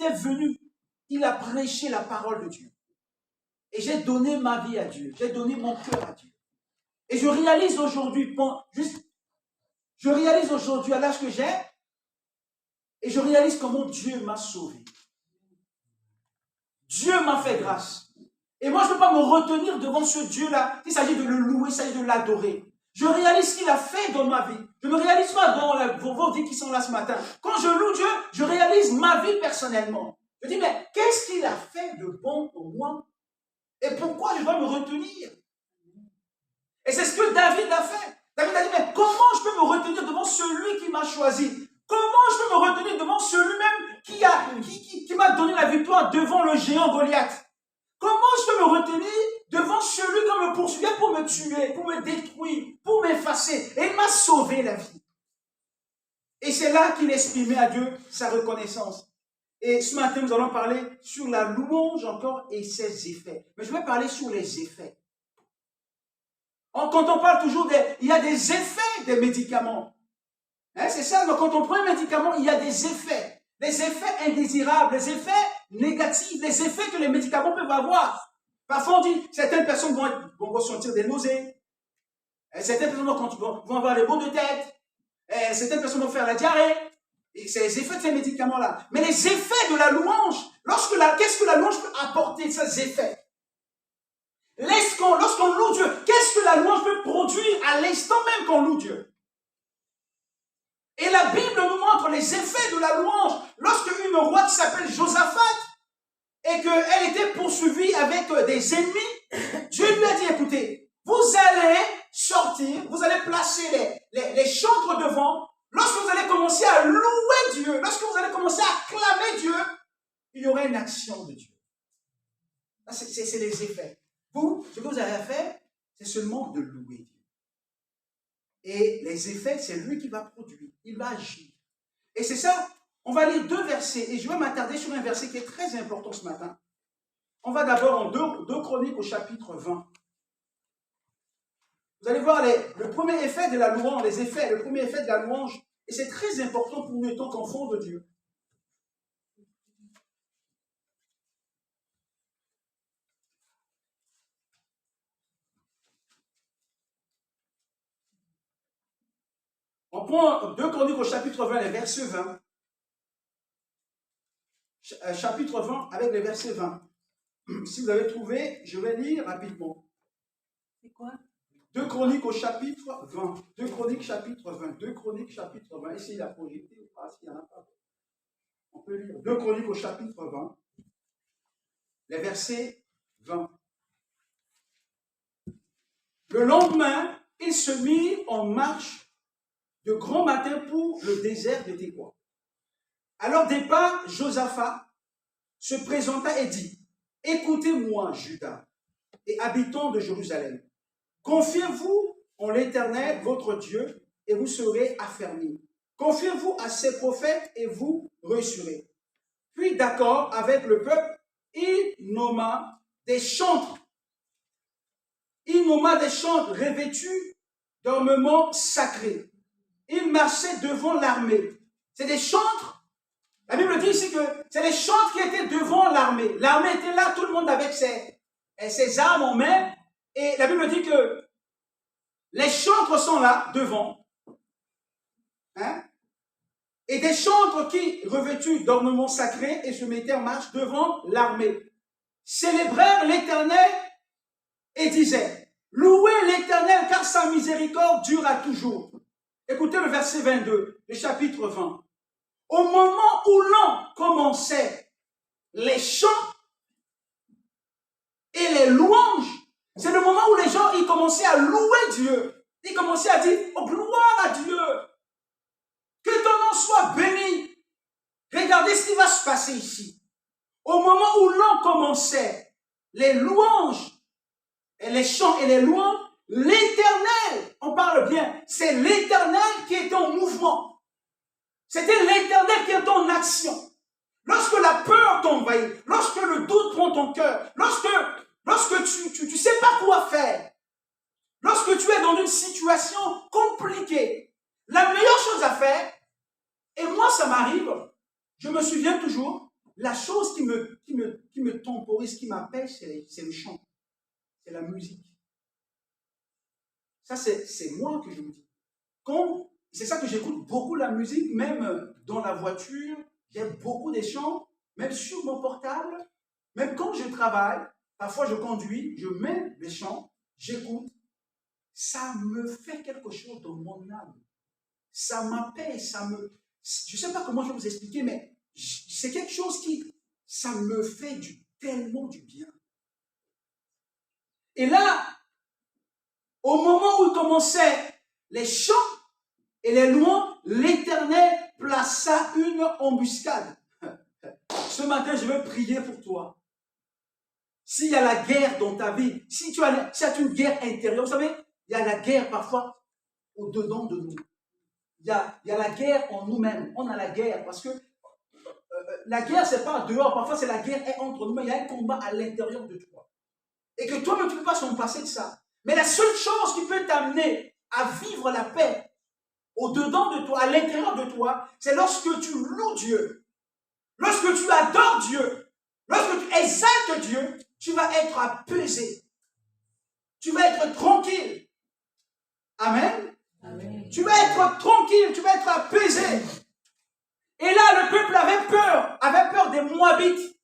est venu, il a prêché la parole de Dieu. Et j'ai donné ma vie à Dieu. J'ai donné mon cœur à Dieu. Et je réalise aujourd'hui, à l'âge que j'ai, et je réalise comment Dieu m'a sauvé. Dieu m'a fait grâce. Et moi, je ne peux pas me retenir devant ce Dieu-là. Il s'agit de le louer, il s'agit de l'adorer. Je réalise ce qu'il a fait dans ma vie. Je ne réalise pas dans vos vies qui sont là ce matin. Quand je loue Dieu, je réalise ma vie personnellement. Je dis, mais qu'est-ce qu'il a fait de bon pour moi? Et pourquoi je dois me retenir? Et c'est ce que David a fait. David a dit, mais comment je peux me retenir devant celui qui m'a choisi? Comment je peux me retenir devant celui-même qui m'a donné la victoire devant le géant Goliath? Comment je peux me retenir devant celui qui me poursuivait pour me tuer, pour me détruire, pour m'effacer? Et il m'a sauvé la vie. Et c'est là qu'il exprimait à Dieu sa reconnaissance. Et ce matin, nous allons parler sur la louange encore et ses effets. Mais je vais parler sur les effets. Quand on parle toujours il y a des effets des médicaments. Hein, c'est ça, donc quand on prend un médicament, il y a des effets. Les effets indésirables, les effets négatifs, les effets que les médicaments peuvent avoir. Parfois, on dit, certaines personnes vont ressentir des nausées. Certaines personnes vont avoir des maux de tête. Certaines personnes vont faire la diarrhée. Et c'est les effets de ces médicaments-là. Mais les effets de la louange, qu'est-ce que la louange peut apporter, ces effets? Lorsqu'on loue Dieu, qu'est-ce que la louange peut produire à l'instant même qu'on loue Dieu? Et la Bible nous montre les effets de la louange. Lorsque une roi qui s'appelle Josaphat, et qu'elle était poursuivie avec des ennemis, Dieu lui a dit, écoutez, vous allez sortir, vous allez placer les chantres devant. Lorsque vous allez commencer à louer Dieu, lorsque vous allez commencer à clamer Dieu, il y aura une action de Dieu. C'est les effets. Vous, ce que vous avez à faire, c'est seulement de louer Dieu. Et les effets, c'est lui qui va produire. Il va agir. Et c'est ça, on va lire 2 versets. Et je vais m'attarder sur un verset qui est très important ce matin. On va d'abord en 2 Chroniques au chapitre 20. Vous allez voir le premier effet de la louange, le premier effet de la louange. Et c'est très important pour nous, étant qu'enfants de Dieu. On prend 2 Chroniques au chapitre 20, les versets 20. Chapitre 20 avec les versets 20. Si vous avez trouvé, je vais lire rapidement. C'est quoi? 2 Chroniques au chapitre 20. 2 Chroniques chapitre 20. 2 Chroniques chapitre 20. Essayez de la projeter ou pas, s'il n'y en a pas. On peut lire 2 Chroniques au chapitre 20. Les versets 20. Le lendemain, il se mit en marche de grand matin pour le désert de Tékoa. Alors départ, Josaphat se présenta et dit, écoutez-moi, Juda, et habitants de Jérusalem. Confiez-vous en l'Éternel, votre Dieu, et vous serez affermis. Confiez-vous à ses prophètes et vous réussirez. Puis, d'accord avec le peuple, il nomma des chantres. Il nomma des chantres revêtus d'ornements sacrés. Il marchait devant l'armée. C'est des chantres. La Bible dit ici que c'est les chantres qui étaient devant l'armée. L'armée était là, tout le monde avec ses armes en main. Et la Bible dit que les chantres sont là, devant. Hein? Et des chantres qui, revêtus d'ornements sacrés, et se mettaient en marche devant l'armée, célébrèrent l'Éternel et disaient, louez l'Éternel car sa miséricorde dure à toujours. Écoutez le verset 22, le chapitre 20. Au moment où l'on commençait les chants et les louanges, c'est le moment où les gens ils commençaient à louer Dieu. Ils commençaient à dire, oh, gloire à Dieu. Que ton nom soit béni. Regardez ce qui va se passer ici. Au moment où l'on commençait les louanges et les chants et les louanges, l'Éternel, on parle bien, c'est l'Éternel qui est en mouvement. C'était l'Éternel qui est en action. Lorsque la peur t'envahit, lorsque le doute prend ton cœur, lorsque tu sais pas quoi faire, lorsque tu es dans une situation compliquée, la meilleure chose à faire, et moi ça m'arrive, je me souviens toujours, la chose qui me temporise, qui m'appelle, c'est le chant, c'est la musique. Ça, c'est moi que je vous dis. C'est ça que j'écoute beaucoup la musique, même dans la voiture, j'aime beaucoup des chants, même sur mon portable, même quand je travaille, parfois je conduis, je mets les chants, j'écoute, ça me fait quelque chose dans mon âme. Ça m'appelle, je ne sais pas comment je vais vous expliquer, mais c'est quelque chose ça me fait tellement du bien. Et là, au moment où commençaient les chants et les louanges, l'Éternel plaça une embuscade. Ce matin, je vais prier pour toi. S'il y a la guerre dans ta vie, si tu as une guerre intérieure, vous savez, il y a la guerre parfois au-dedans de nous. Il y a la guerre en nous-mêmes. On a la guerre parce que la guerre, c'est pas dehors. Parfois, c'est la guerre est entre nous, mais il y a un combat à l'intérieur de toi. Et que toi-même, tu ne peux pas s'en passer de ça. Mais la seule chose qui peut t'amener à vivre la paix au-dedans de toi, à l'intérieur de toi, c'est lorsque tu loues Dieu, lorsque tu adores Dieu, lorsque tu exaltes Dieu, tu vas être apaisé. Tu vas être tranquille. Amen. Amen. Tu vas être tranquille, tu vas être apaisé. Et là, le peuple avait peur des Moabites,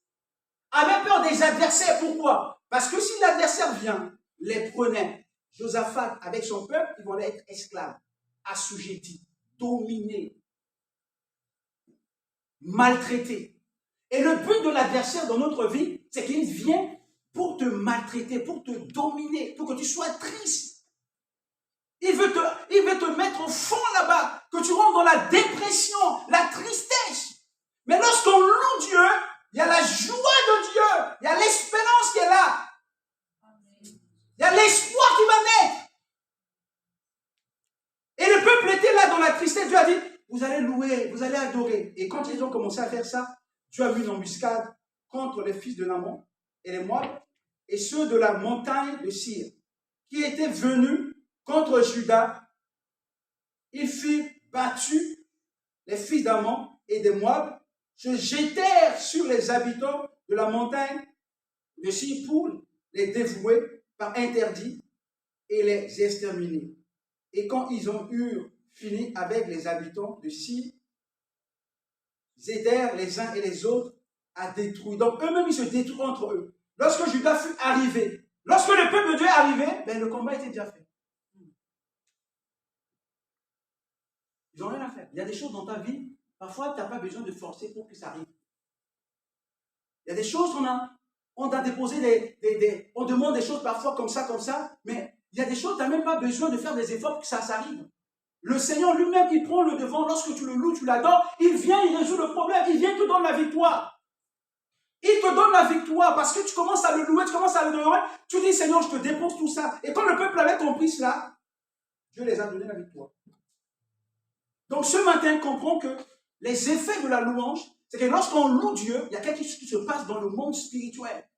avait peur des adversaires. Pourquoi? Parce que si l'adversaire vient, les prenait, Josaphat avec son peuple, ils vont être esclaves, assujettis, dominés, maltraités. Et le but de l'adversaire dans notre vie, c'est qu'il vient pour te maltraiter, pour te dominer, pour que tu sois triste. Il veut te mettre au fond là-bas, que tu rentres dans la dépression, la tristesse. Mais lorsqu'on loue Dieu, il y a la joie de Dieu, il y a l'espérance qui est là. Il y a l'espoir qui va naître. Et le peuple était là dans la tristesse. Dieu a dit, vous allez louer, vous allez adorer. Et quand ils ont commencé à faire ça, Dieu a mis une embuscade contre les fils de Ammon et les Moab et ceux de la montagne de Sir, qui étaient venus contre Juda. Il fit battu les fils d'Ammon et des Moab, se jetèrent sur les habitants de la montagne de Sir pour les dévouer par interdit et les exterminer. Et quand ils ont eu fini avec les habitants de Sir, ils aidèrent les uns et les autres à détruire. Donc eux-mêmes, ils se détruisent entre eux. Lorsque Juda fut arrivé, lorsque le peuple de Dieu est arrivé, ben, le combat était déjà fait. Ils n'ont rien à faire. Il y a des choses dans ta vie, parfois tu n'as pas besoin de forcer pour que ça arrive. Il y a des choses on a déposé on demande des choses parfois comme ça, mais il y a des choses, tu n'as même pas besoin de faire des efforts pour que ça arrive. Le Seigneur lui-même, il prend le devant. Lorsque tu le loues, tu l'adores, il vient, il résout le problème, il vient te donner la victoire. Il te donne la victoire parce que tu commences à le louer, tu commences à le donner. Tu dis, Seigneur, je te dépose tout ça. Et quand le peuple avait compris cela, Dieu les a donné la victoire. Donc ce matin, comprends que les effets de la louange, c'est que lorsqu'on loue Dieu, il y a quelque chose qui se passe dans le monde spirituel.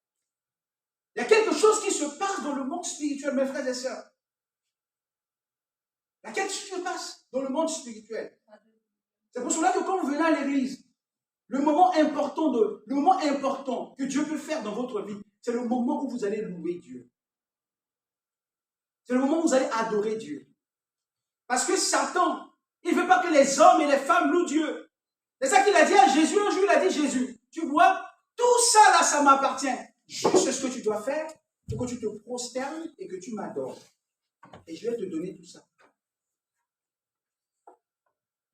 Il y a quelque chose qui se passe dans le monde spirituel, mes frères et sœurs. Il y a quelque chose qui se passe dans le monde spirituel. C'est pour cela que quand vous venez à l'église, le moment important que Dieu peut faire dans votre vie, c'est le moment où vous allez louer Dieu. C'est le moment où vous allez adorer Dieu. Parce que Satan, il ne veut pas que les hommes et les femmes louent Dieu. C'est ça qu'il a dit à Jésus. Un jour, il a dit, Jésus, tu vois, tout ça là, ça m'appartient. Juste ce que tu dois faire, c'est que tu te prosternes et que tu m'adores. Et je vais te donner tout ça.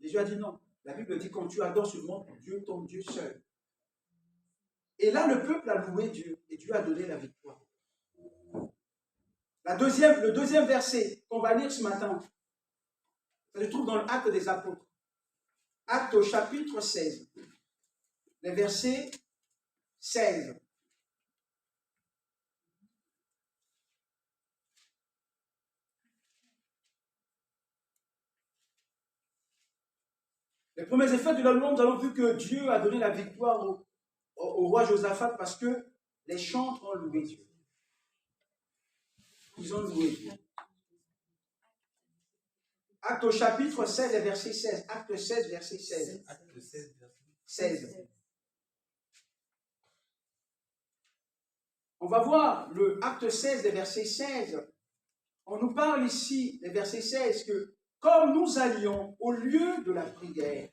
Jésus a dit non. La Bible dit, quand tu adores seulement Dieu, ton Dieu seul. Et là, le peuple a loué Dieu. Et Dieu a donné la victoire. Le deuxième verset qu'on va lire ce matin, ça se trouve dans l'Acte des Apôtres. Acte au chapitre 16. Les versets 16. Les premiers effets de la louange, nous avons vu que Dieu a donné la victoire au roi Josaphat parce que les chants ont loué Dieu. Ils ont loué Dieu. Acte au chapitre 16, verset 16. Acte 16, verset 16. Acte 16, verset 16. On va voir le acte 16, les versets 16. On nous parle ici, les versets 16, que comme nous allions au lieu de la prière,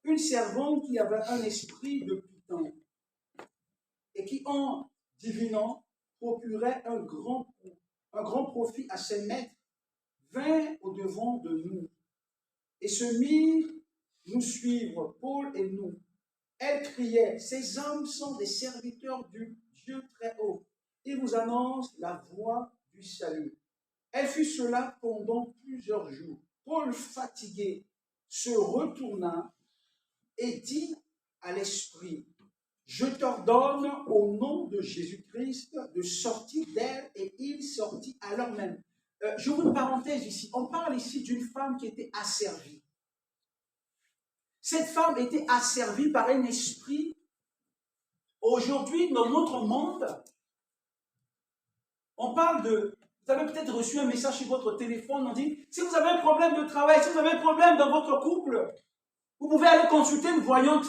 une servante qui avait un esprit de python et qui, en divinant, procurait un grand profit à ses maîtres, vint au-devant de nous et se mit nous suivre, Paul et nous. Elle criait, ces hommes sont des serviteurs du Dieu très haut. Ils vous annoncent la voie du salut. Elle fut cela pendant plusieurs jours. Paul, fatigué, se retourna et dit à l'esprit, je t'ordonne au nom de Jésus-Christ de sortir d'elle, et il sortit alors même. J'ouvre une parenthèse ici. On parle ici d'une femme qui était asservie. Cette femme était asservie par un esprit. Aujourd'hui, dans notre monde, on parle de... Vous avez peut-être reçu un message sur votre téléphone, on dit, si vous avez un problème de travail, si vous avez un problème dans votre couple, vous pouvez aller consulter une voyante.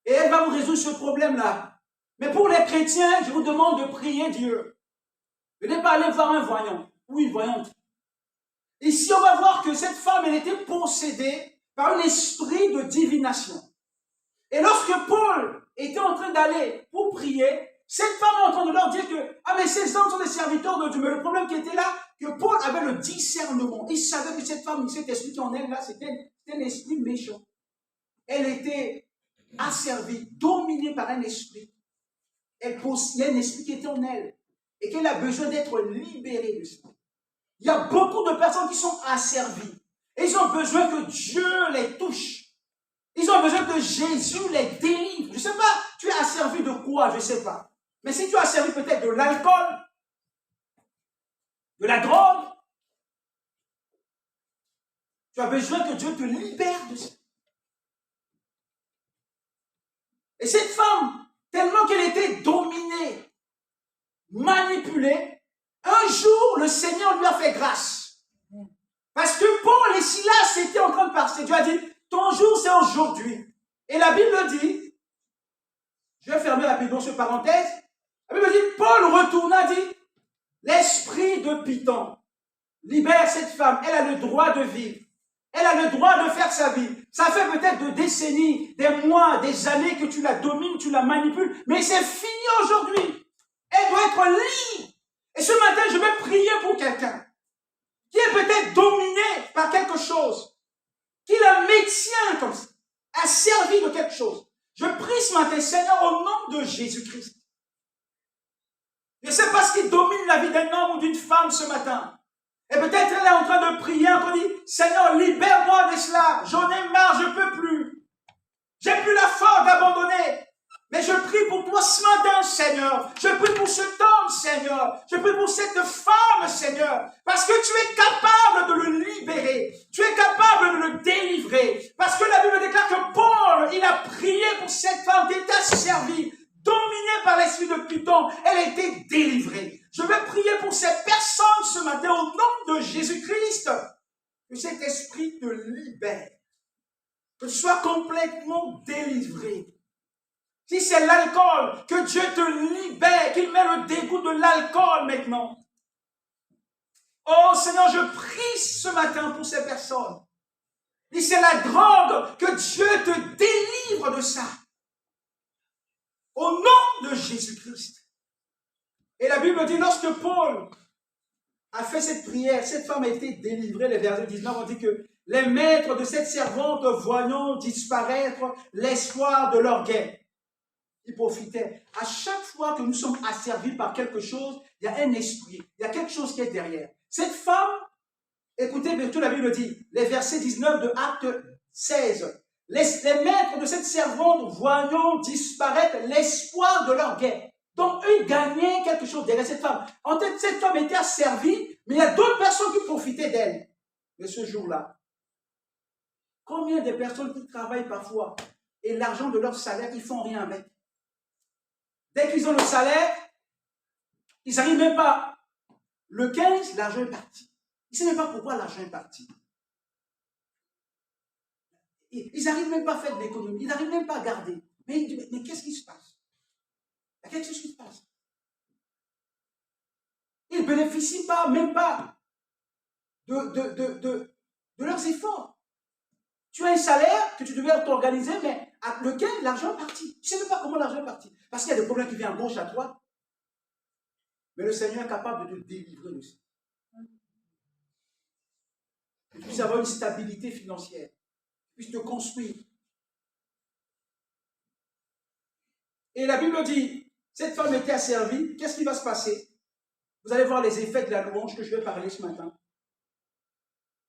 Et elle va vous résoudre ce problème-là. Mais pour les chrétiens, je vous demande de prier Dieu. De ne pas aller voir un voyant ou une voyante. Ici, on va voir que cette femme, elle était possédée par un esprit de divination. Et lorsque Paul était en train d'aller pour prier, cette femme est en train de leur dire que, ah mais ces hommes sont des serviteurs de Dieu. Mais le problème qui était là, que Paul avait le discernement. Il savait que cette femme, cet esprit qui en elle là, c'était un esprit méchant. Elle était asservie, dominée par un esprit. Il y a un esprit qui était en elle. Et qu'elle a besoin d'être libérée de ça. Il y a beaucoup de personnes qui sont asservies. Et ils ont besoin que Dieu les touche. Ils ont besoin que Jésus les délivre. Je ne sais pas, tu es asservi de quoi, je ne sais pas. Mais si tu es asservi peut-être de l'alcool, de la drogue, tu as besoin que Dieu te libère de ça. Et cette femme, tellement qu'elle était dominée, manipulée, un jour, le Seigneur lui a fait grâce. Parce que Paul et Silas étaient en train de passer. Dieu a dit, ton jour c'est aujourd'hui. Et la Bible dit, je vais fermer rapidement cette parenthèse, la Bible dit, Paul retourna, dit, l'esprit de Python libère cette femme, elle a le droit de vivre. Elle a le droit de faire sa vie. Ça fait peut-être des décennies, des mois, des années que tu la domines, tu la manipules, mais c'est fini aujourd'hui. Elle doit être libre. Et ce matin, je vais prier pour quelqu'un qui est peut-être dominé par quelque chose, qui la maintient comme ça, asservi de quelque chose. Je prie ce matin, Seigneur, au nom de Jésus-Christ. Je ne sais pas ce qui domine la vie d'un homme ou d'une femme ce matin. Et peut-être elle est en train de prier, en train de dire, Seigneur, libère-moi de cela. J'en ai marre, je ne peux plus. J'ai plus la force d'abandonner. Mais je prie pour toi ce matin, Seigneur. Je prie pour cet homme, Seigneur. Je prie pour cette femme, Seigneur. Parce que tu es capable de le libérer. Tu es capable de le délivrer. Parce que la Bible déclare que Paul, il a prié pour cette femme qui était asservie, dominée par l'esprit de Python. Elle a été délivrée. Je vais prier pour cette personne ce matin au nom de Jésus-Christ. Que cet esprit te libère. Que tu sois complètement délivré. Si c'est l'alcool, que Dieu te libère, qu'il met le dégoût de l'alcool maintenant. Oh Seigneur, je prie ce matin pour ces personnes. Si c'est la drogue, que Dieu te délivre de ça. Au nom de Jésus-Christ. Et la Bible dit, lorsque Paul a fait cette prière, cette femme a été délivrée. Les versets 19, on dit que les maîtres de cette servante, voyant disparaître l'espoir de leur gain, ils profitaient. À chaque fois que nous sommes asservis par quelque chose, il y a un esprit, il y a quelque chose qui est derrière. Cette femme, écoutez bien, tout la Bible dit, les versets 19 de Acte 16, les maîtres de cette servante voyant disparaître l'espoir de leur gain. Donc, eux gagnaient quelque chose derrière cette femme. En fait, cette femme était asservie, mais il y a d'autres personnes qui profitaient d'elle. Mais ce jour-là, combien de personnes qui travaillent parfois et l'argent de leur salaire, ils ne font rien avec. Dès qu'ils ont le salaire, ils n'arrivent même pas. Le 15, l'argent est parti. Ils ne savent même pas pourquoi l'argent est parti. Ils n'arrivent même pas à faire de l'économie. Ils n'arrivent même pas à garder. Mais qu'est-ce qui se passe? quelque chose qui se passe. Ils ne bénéficient pas, même pas, de leurs efforts. Tu as un salaire que tu devais t'organiser, mais à lequel l'argent est parti. Tu ne sais même pas comment l'argent est parti. Parce qu'il y a des problèmes qui viennent à gauche, à droite. Mais le Seigneur est capable de te délivrer aussi. Que tu puisses avoir une stabilité financière. Que tu puisses te construire. Et la Bible dit, cette femme était asservie, qu'est-ce qui va se passer? Vous allez voir les effets de la louange que je vais parler ce matin.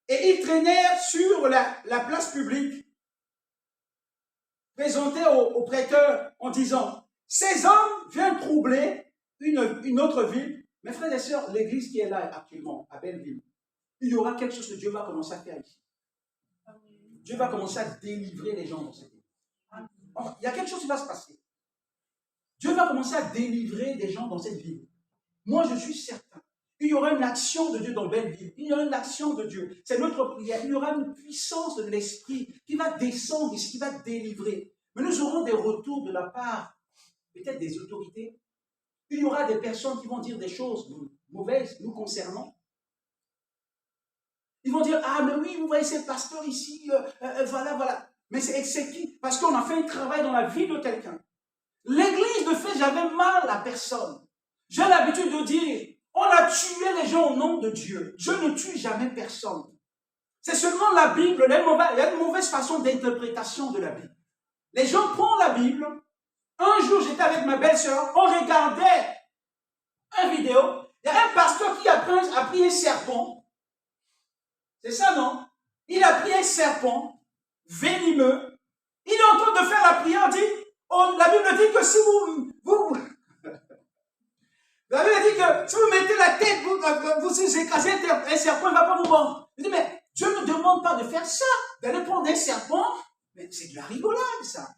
Et ils traînèrent sur la place publique, présentés aux prêteurs en disant, ces hommes viennent troubler une autre ville. Mes frères et sœurs, l'église qui est là actuellement, à Belleville, il y aura quelque chose que Dieu va commencer à faire ici. Dieu va commencer à délivrer les gens dans cette église. Il y a quelque chose qui va se passer. Dieu va commencer à délivrer des gens dans cette ville. Moi, je suis certain. Il y aura une action de Dieu dans Belleville. Il y aura une action de Dieu. C'est notre prière. Il y aura une puissance de l'Esprit qui va descendre ici, qui va délivrer. Mais nous aurons des retours de la part, peut-être des autorités. Il y aura des personnes qui vont dire des choses mauvaises nous concernant. Ils vont dire, ah mais oui, vous voyez ces pasteurs ici, voilà. Mais c'est qui? Parce qu'on a fait un travail dans la vie de quelqu'un. L'église ne fait jamais mal à personne. J'ai l'habitude de dire, on a tué les gens au nom de Dieu. Dieu ne tue jamais personne. C'est seulement la Bible. Il y a une mauvaise façon d'interprétation de la Bible. Les gens prennent la Bible. Un jour, j'étais avec ma belle-sœur, on regardait une vidéo. Il y a un pasteur qui a pris un serpent. C'est ça, non? Il a pris un serpent venimeux. Il est en train de faire la prière. La Bible dit que si la Bible dit que si vous mettez la tête, vous écrasez un serpent, il ne va pas vous mordre. Je dis, mais Dieu ne demande pas de faire ça, d'aller prendre un serpent. Mais c'est de la rigolade, ça.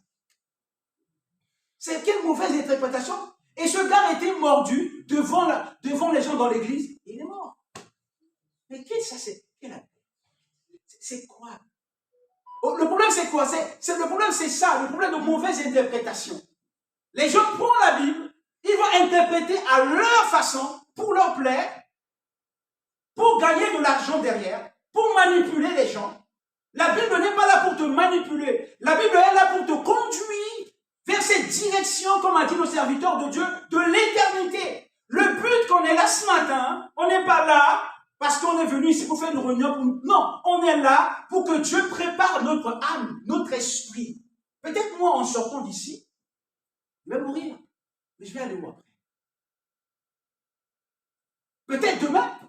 C'est quelle mauvaise interprétation. Et ce gars a été mordu devant les gens dans l'église. Il est mort. Mais c'est quoi? Le problème, c'est quoi? Le problème, c'est ça. Le problème de mauvaise interprétation. Les gens prennent la Bible, ils vont interpréter à leur façon, pour leur plaire, pour gagner de l'argent derrière, pour manipuler les gens. La Bible n'est pas là pour te manipuler. La Bible est là pour te conduire vers cette direction, comme a dit le serviteur de Dieu, de l'éternité. Le but qu'on est là ce matin, on n'est pas là parce qu'on est venu ici pour faire une réunion. Non, on est là pour que Dieu prépare notre âme, notre esprit. Peut-être moi, en sortant d'ici, je vais mourir, mais je vais aller où après? Peut-être demain,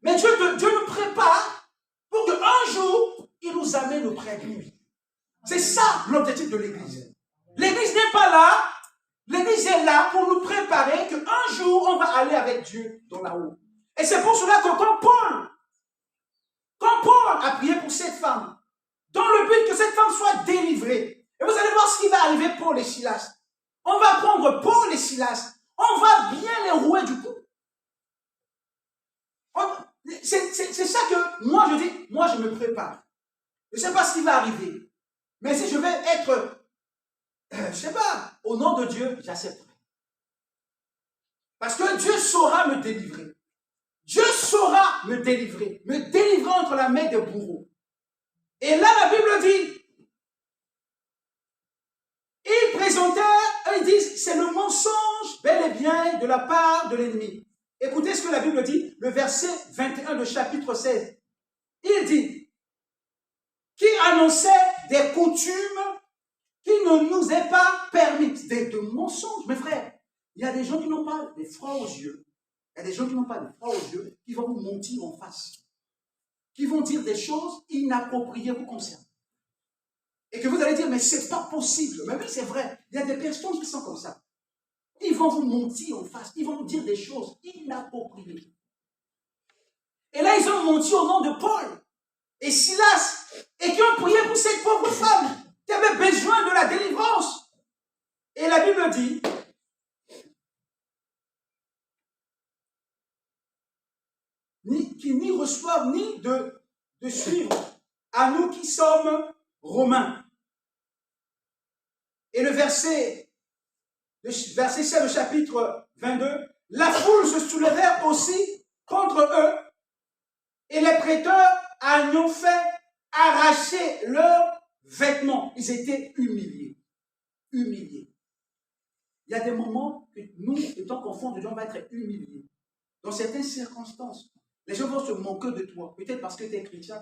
mais Dieu nous prépare pour qu'un jour, il nous amène auprès de lui. C'est ça l'objectif de l'Église. L'Église n'est pas là, l'Église est là pour nous préparer qu'un jour, on va aller avec Dieu dans la haut. Et c'est pour cela que quand Paul a prié pour cette femme, dans le but que cette femme soit délivrée, et vous allez voir ce qui va arriver Paul et Silas. On va prendre Paul et Silas, on va bien les rouer du coup. C'est ça que moi je dis, moi je me prépare. Je ne sais pas ce qui va arriver, mais si je vais être, je ne sais pas, au nom de Dieu, j'accepterai. Parce que Dieu saura me délivrer. Dieu saura me délivrer entre la main des bourreaux. Et là, la Bible dit, ils présentèrent, ils disent, c'est le mensonge bel et bien de la part de l'ennemi. Écoutez ce que la Bible dit, le verset 21 de chapitre 16. Il dit, qui annonçait des coutumes qui ne nous est pas permises. De mensonges, mes frères. Il y a des gens qui n'ont pas des froids aux yeux. Il y a des gens qui n'ont pas de froid aux yeux, qui vont vous mentir en face. Qui vont dire des choses inappropriées vous concernant. Et que vous allez dire, mais c'est pas possible. Mais oui, c'est vrai. Il y a des personnes qui sont comme ça. Ils vont vous mentir en face. Ils vont vous dire des choses inappropriées. Et là, ils ont menti au nom de Paul et Silas. Et qui ont prié pour cette pauvre femme qui avait besoin de la délivrance. Et la Bible dit, qui ni reçoivent ni de suivre à nous qui sommes romains. Et le verset le verset 7 du chapitre 22, la foule se soulevèrent aussi contre eux et les prêteurs en ont fait arracher leurs vêtements. Ils étaient humiliés. Humiliés. Il y a des moments que nous, étant qu'enfants de Dieu, on va être humiliés. Dans certaines circonstances, les gens vont se moquer de toi, peut-être parce que tu es chrétien.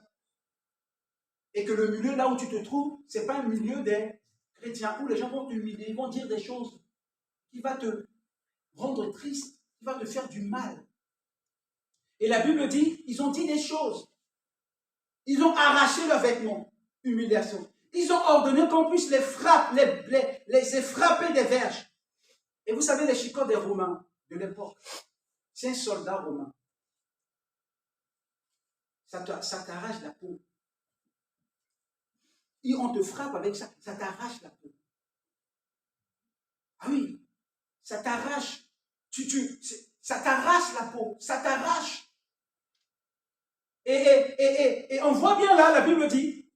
Et que le milieu là où tu te trouves, ce n'est pas un milieu des chrétiens où les gens vont t'humilier, ils vont dire des choses qui vont te rendre triste, qui vont te faire du mal. Et la Bible dit, ils ont dit des choses. Ils ont arraché leurs vêtements. Humiliation. Ils ont ordonné qu'on puisse les frapper, les frapper des verges. Et vous savez, les chicots des Romains de l'époque, c'est un soldat romain. Ça t'arrache la peau. Et on te frappe avec ça, ça t'arrache la peau. Ah oui, ça t'arrache. Ça t'arrache la peau, ça t'arrache. Et on voit bien là, la Bible dit,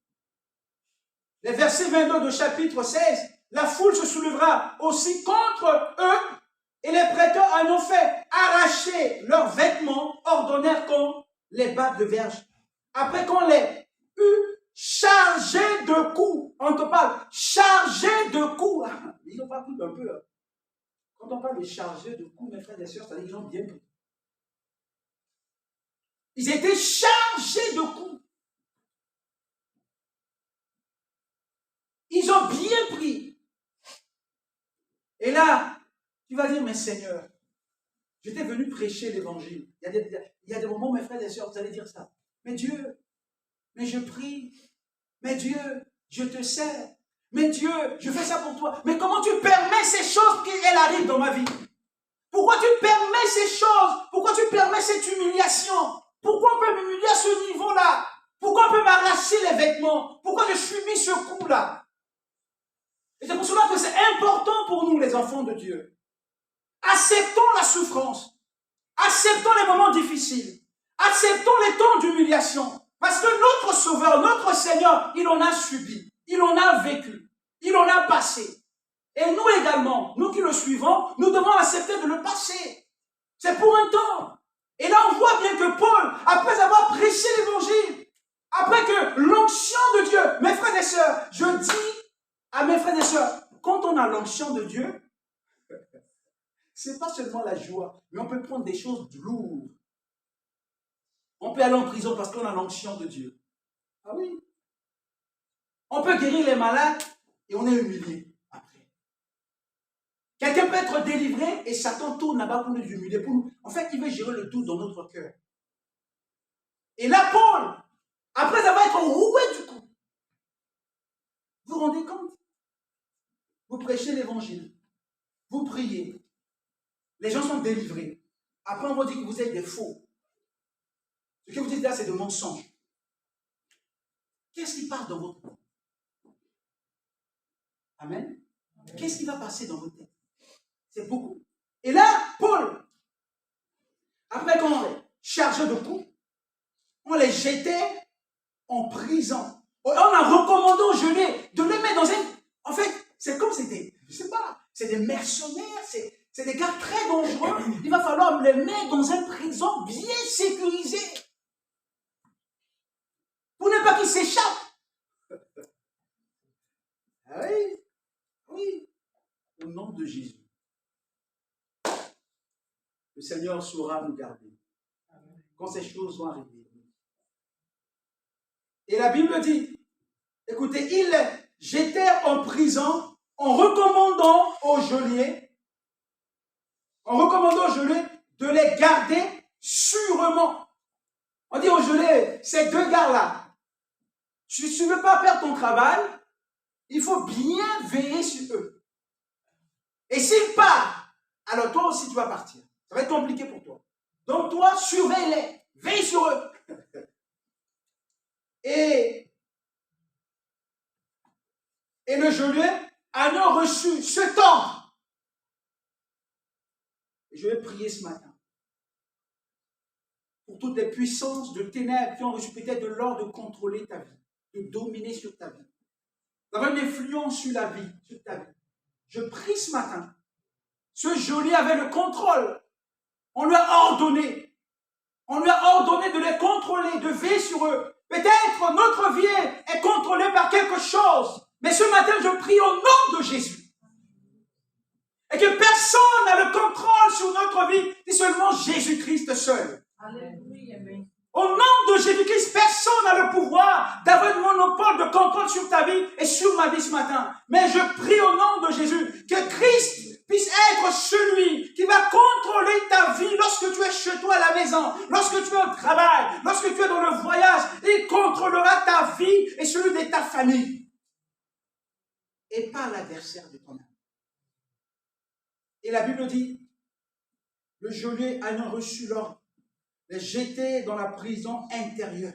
les versets 22 de chapitre 16, la foule se soulèvera aussi contre eux, et les prêteurs en ont fait arracher leurs vêtements, ordonnèrent qu'on les batte de verge. Après qu'on les eut chargés de coups, on te parle, chargés de coups. Ils n'ont pas pris un peu. Quand on parle de chargés de coups, mes frères et sœurs, c'est-à-dire qu'ils ont bien pris. Ils étaient chargés de coups. Ils ont bien pris. Et là, tu vas dire, mais Seigneur, j'étais venu prêcher l'évangile. Il y a des moments, mes frères et sœurs, vous allez dire ça. Mais Dieu, mais je prie. Mais Dieu, je te sers. Mais Dieu, je fais ça pour toi. Mais comment tu permets ces choses qu'elles arrivent dans ma vie? Pourquoi tu permets ces choses? Pourquoi tu permets cette humiliation? Pourquoi on peut m'humilier à ce niveau-là? Pourquoi on peut m'arracher les vêtements? Pourquoi je subis ce coup-là? Et c'est pour cela que c'est important pour nous, les enfants de Dieu. Acceptons la souffrance. Acceptons les moments difficiles. Acceptons les temps d'humiliation. Parce que notre Sauveur, notre Seigneur, il en a subi. Il en a vécu. Il en a passé. Et nous également, nous qui le suivons, nous devons accepter de le passer. C'est pour un temps. Et là, on voit bien que Paul, après avoir prêché l'évangile, après que l'onction de Dieu, mes frères et sœurs, je dis à mes frères et sœurs, quand on a l'onction de Dieu, c'est pas seulement la joie, mais on peut prendre des choses lourdes. On peut aller en prison parce qu'on a l'onction de Dieu. Ah oui. On peut guérir les malades et on est humilié après. Quelqu'un peut être délivré et Satan tourne là-bas pour nous humilier. En fait, il veut gérer le tout dans notre cœur. Et là, Paul, après avoir été roué du coup, vous vous rendez compte? Vous prêchez l'évangile. Vous priez. Les gens sont délivrés. Après, on va dire que vous êtes des faux. Ce que vous dites là, c'est de mensonges. Qu'est-ce qui passe dans votre tête? Amen. Qu'est-ce qui va passer dans votre tête? C'est beaucoup. Et là, Paul, après qu'on les chargeait de coups, on les jetait en prison. On a recommandé aux geôliers de les mettre dans un... En fait, c'est comme c'était, je sais pas, c'est des mercenaires, c'est des gars très dangereux. Il va falloir les mettre dans une prison bien sécurisée. Pour ne pas qu'ils s'échappent. Ah oui, oui. Au nom de Jésus. Le Seigneur saura nous garder. Quand ces choses vont arriver. Et la Bible dit, écoutez, ils les jetèrent en prison en recommandant aux geôliers de les garder sûrement. On dit aux geôliers, ces deux gars-là, si tu ne veux pas perdre ton travail, il faut bien veiller sur eux. Et s'ils partent, alors toi aussi tu vas partir. Ça va être compliqué pour toi. Donc toi, surveille-les, veille sur eux. Et le geôlier en a reçu ce temps. Je vais prier ce matin pour toutes les puissances de ténèbres qui ont reçu peut-être de l'ordre de contrôler ta vie, de dominer sur ta vie, d'avoir une influence sur la vie, sur ta vie. Je prie ce matin Ce geôlier avait le contrôle. On lui a ordonné. On lui a ordonné de les contrôler, de veiller sur eux. Peut-être notre vie est contrôlée par quelque chose. Mais ce matin, je prie au nom de Jésus. Et que personne n'a le contrôle sur notre vie, c'est seulement Jésus-Christ seul. Alléluia. Au nom de Jésus-Christ, personne n'a le pouvoir d'avoir un monopole de contrôle sur ta vie et sur ma vie ce matin. Mais je prie au nom de Jésus que Christ puisse être celui qui va contrôler ta vie lorsque tu es chez toi à la maison, lorsque tu es au travail, lorsque tu es dans le voyage. Il contrôlera ta vie et celui de ta famille. Et pas l'adversaire de ton âme. Et la Bible dit, le geôlier ayant reçu l'ordre, les jeter dans la prison intérieure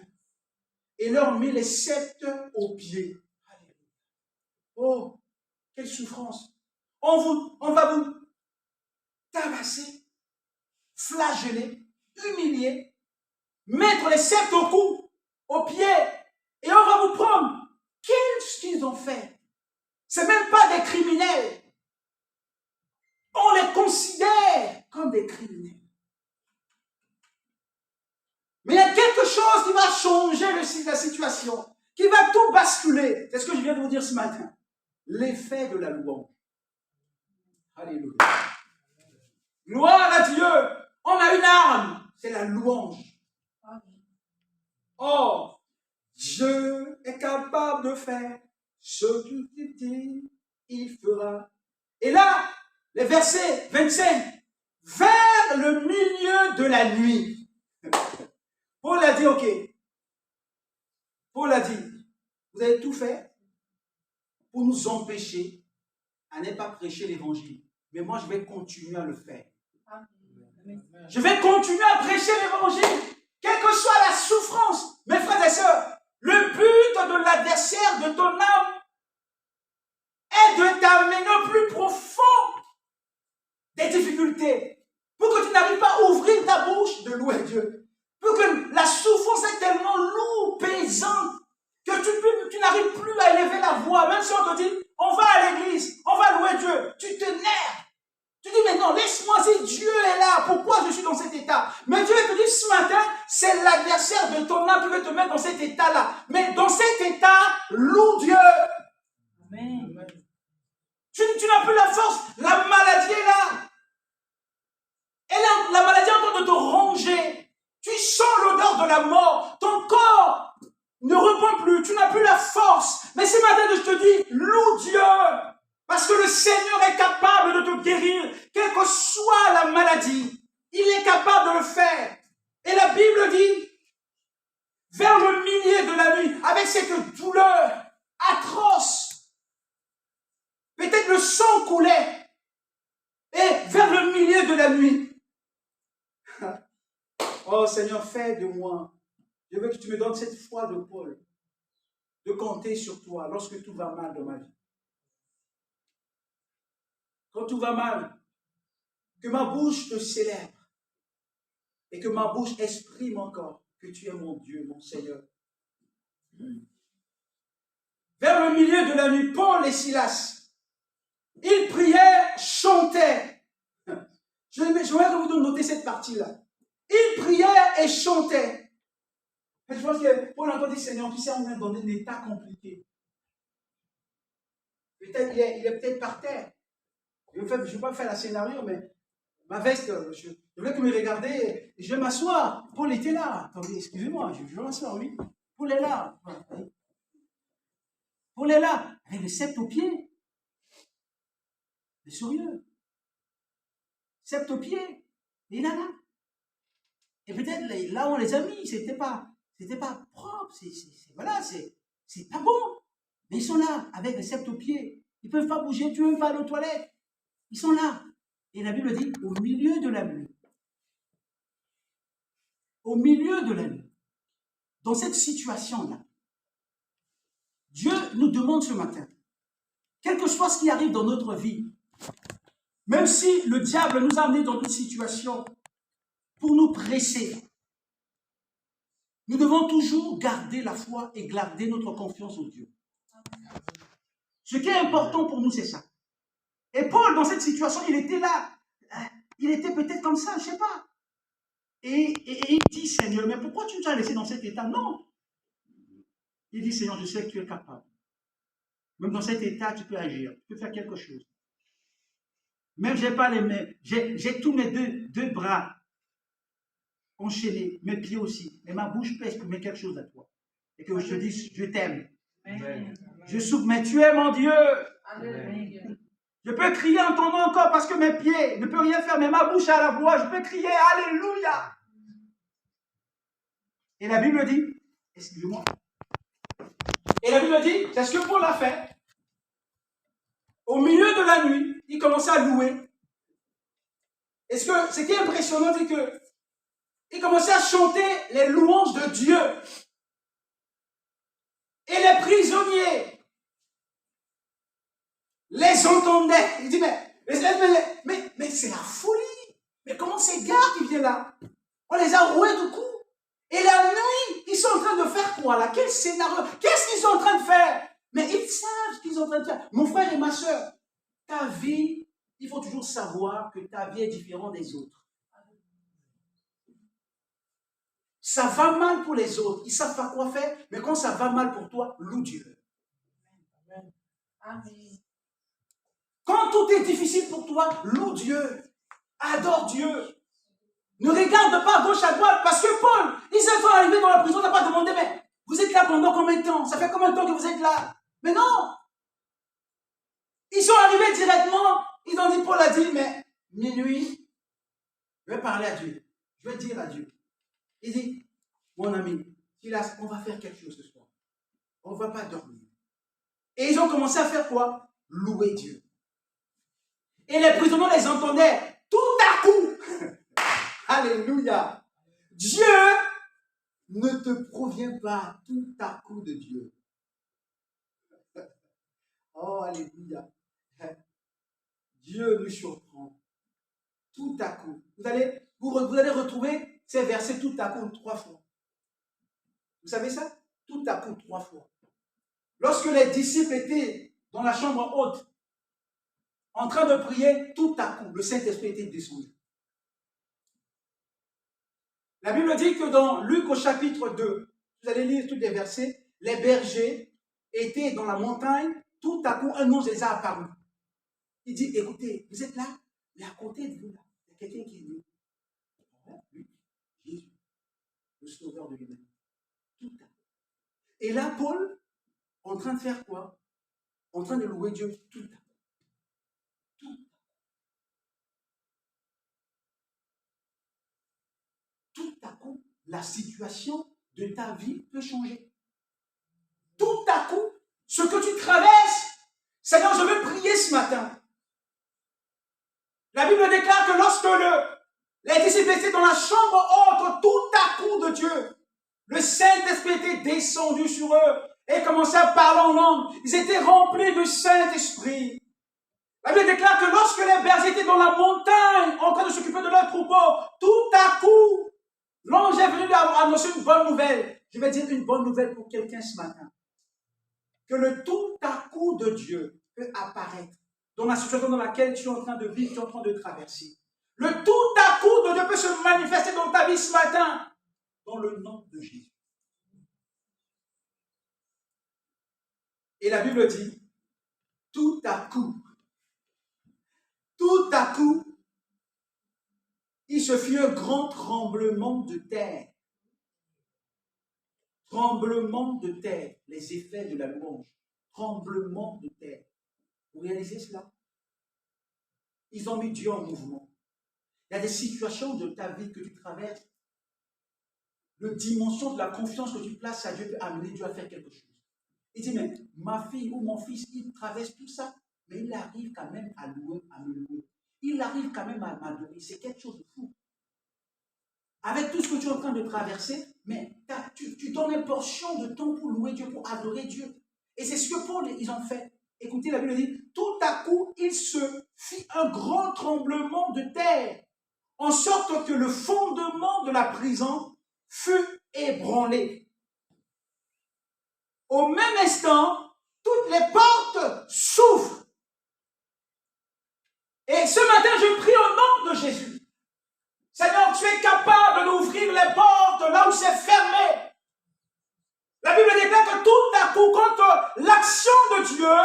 et leur mit les sceptres aux pieds. Oh, quelle souffrance! On va vous tabasser, flageller, humilier, mettre les sceptres au cou, aux pieds, et on va vous prendre. Qu'est-ce qu'ils ont fait? C'est même pas des criminels. On les considère comme des criminels. Mais il y a quelque chose qui va changer la situation, qui va tout basculer. C'est ce que je viens de vous dire ce matin. L'effet de la louange. Alléluia. Gloire à Dieu. On a une arme, c'est la louange. Oh, Dieu est capable de faire ce que tu dis, il fera. Et là, les versets 25, vers le milieu de la nuit. Paul a dit, ok. Paul a dit, vous avez tout fait pour nous empêcher à ne pas prêcher l'évangile. Mais moi, je vais continuer à le faire. Je vais continuer à prêcher l'évangile, quelle que soit la souffrance. Mes frères et sœurs, le but de l'adversaire de ton âme est de t'amener au plus profond des difficultés, pour que tu n'arrives pas à ouvrir ta bouche de louer Dieu. Pour que la souffrance est tellement lourde, pesante, que tu n'arrives plus à élever la voix. Même si on te dit, on va à l'église, on va louer Dieu, tu t'énerves. Tu dis, mais non, laisse-moi, si Dieu est là, pourquoi je suis dans cet état? Mais Dieu te dit ce matin, c'est l'adversaire de ton âme qui veut te mettre dans cet état-là. Mais dans cet état, loue Dieu. Amen. Tu n'as plus la force, la maladie est là. Et là, la maladie est en train de te ronger. Tu sens l'odeur de la mort. Ton corps ne répond plus. Tu n'as plus la force. Mais ce matin, je te dis, loue Dieu. Parce que le Seigneur est capable de te guérir. Quelle que soit la maladie, il est capable de le faire. Et la Bible dit, vers le milieu de la nuit, avec cette douleur atroce, peut-être le sang coulait. Et vers le milieu de la nuit, oh Seigneur, fais de moi. Je veux que tu me donnes cette foi de Paul, de compter sur toi lorsque tout va mal dans ma vie. Quand tout va mal, que ma bouche te célèbre et que ma bouche exprime encore que tu es mon Dieu, mon Seigneur. Vers le milieu de la nuit, Paul et Silas, ils priaient, chantaient. Je voudrais que vous notez cette partie-là. Ils priaient et chantaient. Je pense que Paul a dit, Seigneur, tu sais, on est dans un état compliqué. Peut-être il est peut-être par terre. Je ne vais pas faire la scénario, mais ma veste, je voulais que vous me regardiez et je vais m'asseoir. Paul était là. Attendez, excusez-moi, je vais m'asseoir, oui. Paul est là. Paul est là, avec le sceptre au pied. Le sourieux. Sceptre au pied. Et il est là. Et peut-être là où on les a mis, c'était pas propre. Voilà, c'est pas bon. Mais ils sont là, avec le sceptre au pied. Ils ne peuvent pas bouger, tu veux pas aller aux toilettes. Ils sont là. Et la Bible dit, au milieu de la nuit. Au milieu de la nuit. Dans cette situation-là, Dieu nous demande ce matin, quel que soit ce qui arrive dans notre vie, même si le diable nous a amenés dans une situation pour nous presser, nous devons toujours garder la foi et garder notre confiance en Dieu. Ce qui est important pour nous, c'est ça. Et Paul, dans cette situation, il était là. Il était peut-être comme ça, je ne sais pas. Et il dit, Seigneur, mais pourquoi tu nous as laissé dans cet état? Non. Il dit, Seigneur, je sais que tu es capable. Même dans cet état, tu peux agir, tu peux faire quelque chose. Même je n'ai pas les mains, j'ai tous mes deux bras enchaînés, mes pieds aussi, et ma bouche pèse pour mettre quelque chose à toi. Et que je te dise, je t'aime. Je souffre, mais tu es mon Dieu. Amen. Je peux crier en ton nom encore parce que mes pieds ne peuvent rien faire, mais ma bouche a la voix. Je peux crier Alléluia. Et la Bible dit, excusez-moi. Et la Bible dit, c'est ce que Paul a fait. Au milieu de la nuit, il commençait à louer. Et ce qui est impressionnant, c'est que il commençait à chanter les louanges de Dieu. Et les prisonniers les entendaient. Il dit, mais c'est la folie. Mais comment ces gars qui viennent là? On les a roués de coups. Et la nuit, ils sont en train de faire quoi là? Quel scénario? Qu'est-ce qu'ils sont en train de faire? Mais ils savent ce qu'ils sont en train de faire. Mon frère et ma soeur, ta vie, il faut toujours savoir que ta vie est différente des autres. Ça va mal pour les autres, ils ne savent pas quoi faire, mais quand ça va mal pour toi, loue Dieu. Amen. Quand tout est difficile pour toi, loue Dieu. Adore Dieu. Ne regarde pas à gauche, à droite, parce que Paul, ils sont arrivés dans la prison, on n'a pas demandé, mais vous êtes là pendant combien de temps? Ça fait combien de temps que vous êtes là? Mais non! Ils sont arrivés directement, ils ont dit, Paul a dit, mais minuit, je vais parler à Dieu. Je vais dire à Dieu. Il dit, mon ami, Silas, on va faire quelque chose ce soir. On ne va pas dormir. Et ils ont commencé à faire quoi? Louer Dieu. Et les prisonniers les entendaient tout à coup. Alléluia. Dieu ne te provient pas tout à coup de Dieu. Oh, alléluia. Dieu nous surprend tout à coup. Vous allez retrouver ces versets tout à coup 3 fois. Vous savez ça? Tout à coup 3 fois. Lorsque les disciples étaient dans la chambre haute, en train de prier, tout à coup, le Saint-Esprit était descendu. La Bible dit que dans Luc au chapitre 2, vous allez lire tous les versets, les bergers étaient dans la montagne, tout à coup, un ange les a apparus. Il dit, écoutez, vous êtes là, mais à côté de vous, là, il y a quelqu'un qui est venu. Lui, Jésus, le sauveur de l'humanité. Tout à coup. Et là, Paul, en train de faire quoi? En train de louer Dieu tout à coup. Tout à coup, la situation de ta vie peut changer. Tout à coup, ce que tu traverses, Seigneur, je veux prier ce matin. La Bible déclare que lorsque les disciples étaient dans la chambre haute, tout à coup de Dieu, le Saint-Esprit était descendu sur eux et commençait à parler en langue. Ils étaient remplis du Saint-Esprit. La Bible déclare que lorsque les bergers étaient dans la montagne, en train de s'occuper de leur troupeau, tout à coup, l'ange est venu annoncer une bonne nouvelle. Je vais dire une bonne nouvelle pour quelqu'un ce matin. Que le tout à coup de Dieu peut apparaître dans la situation dans laquelle tu es en train de vivre, tu es en train de traverser. Le tout à coup de Dieu peut se manifester dans ta vie ce matin, dans le nom de Jésus. Et la Bible dit, tout à coup, il se fit un grand tremblement de terre. Tremblement de terre, les effets de la louange. Tremblement de terre. Vous réalisez cela? Ils ont mis Dieu en mouvement. Il y a des situations de ta vie que tu traverses. La dimension de la confiance que tu places à Dieu peut amener Dieu à faire quelque chose. Il dit, mais ma fille ou mon fils, il traverse tout ça, mais il arrive quand même à louer, à me louer. Il arrive quand même à m'adorer. C'est quelque chose de fou. Avec tout ce que tu es en train de traverser, mais tu donnes une portion de temps pour louer Dieu, pour adorer Dieu. Et c'est ce que Paul, ils ont fait. Écoutez, la Bible dit, tout à coup, il se fit un grand tremblement de terre, en sorte que le fondement de la prison fut ébranlé. Au même instant, toutes les portes s'ouvrent. Et ce matin, je prie au nom de Jésus. Seigneur, tu es capable d'ouvrir les portes là où c'est fermé. La Bible déclare que tout à coup, quand l'action de Dieu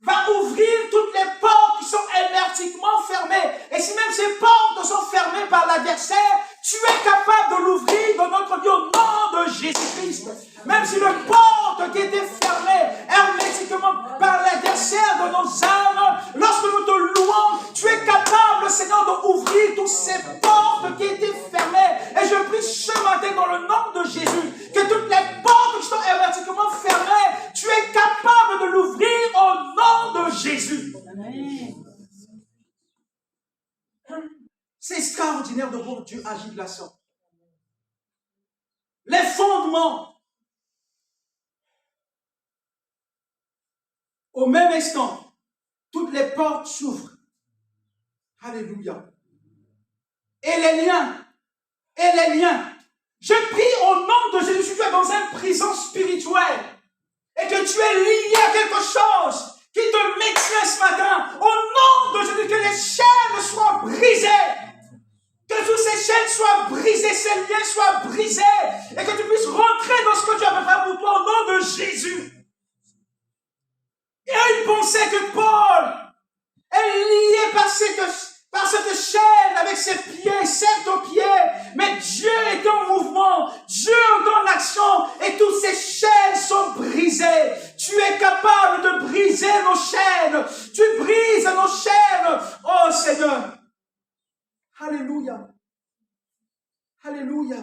va ouvrir toutes les portes qui sont hermétiquement fermées. Et si même ces portes sont fermées par l'adversaire, tu es capable de l'ouvrir dans notre vie au nom de Jésus-Christ. Même si les portes qui étaient fermées hermétiquement par l'adversaire de nos âmes, lorsque nous te louons, tu es capable, Seigneur, d'ouvrir toutes ces portes qui étaient fermées. Et je prie ce matin dans le nom de Jésus, que toutes les portes qui sont hermétiquement fermées, tu es capable de l'ouvrir au nom de Jésus. Amen. C'est extraordinaire de voir Dieu agir de la sorte. Les fondements, au même instant, toutes les portes s'ouvrent. Alléluia. Et les liens, je prie au nom de Jésus, si tu es dans une prison spirituelle et que tu es lié à quelque chose qui te maintient ce matin, au nom de Jésus, que les chaînes soient brisées. Que toutes ces chaînes soient brisées, ces liens soient brisés, et que tu puisses rentrer dans ce que tu as préparé pour toi au nom de Jésus. Et ils pensaient que Paul est lié par cette chaîne avec ses pieds, certes aux pieds, mais Dieu est en mouvement, Dieu est en action, et toutes ces chaînes sont brisées. Tu es capable de briser nos chaînes, tu brises nos chaînes, oh Seigneur. Alléluia. Alléluia.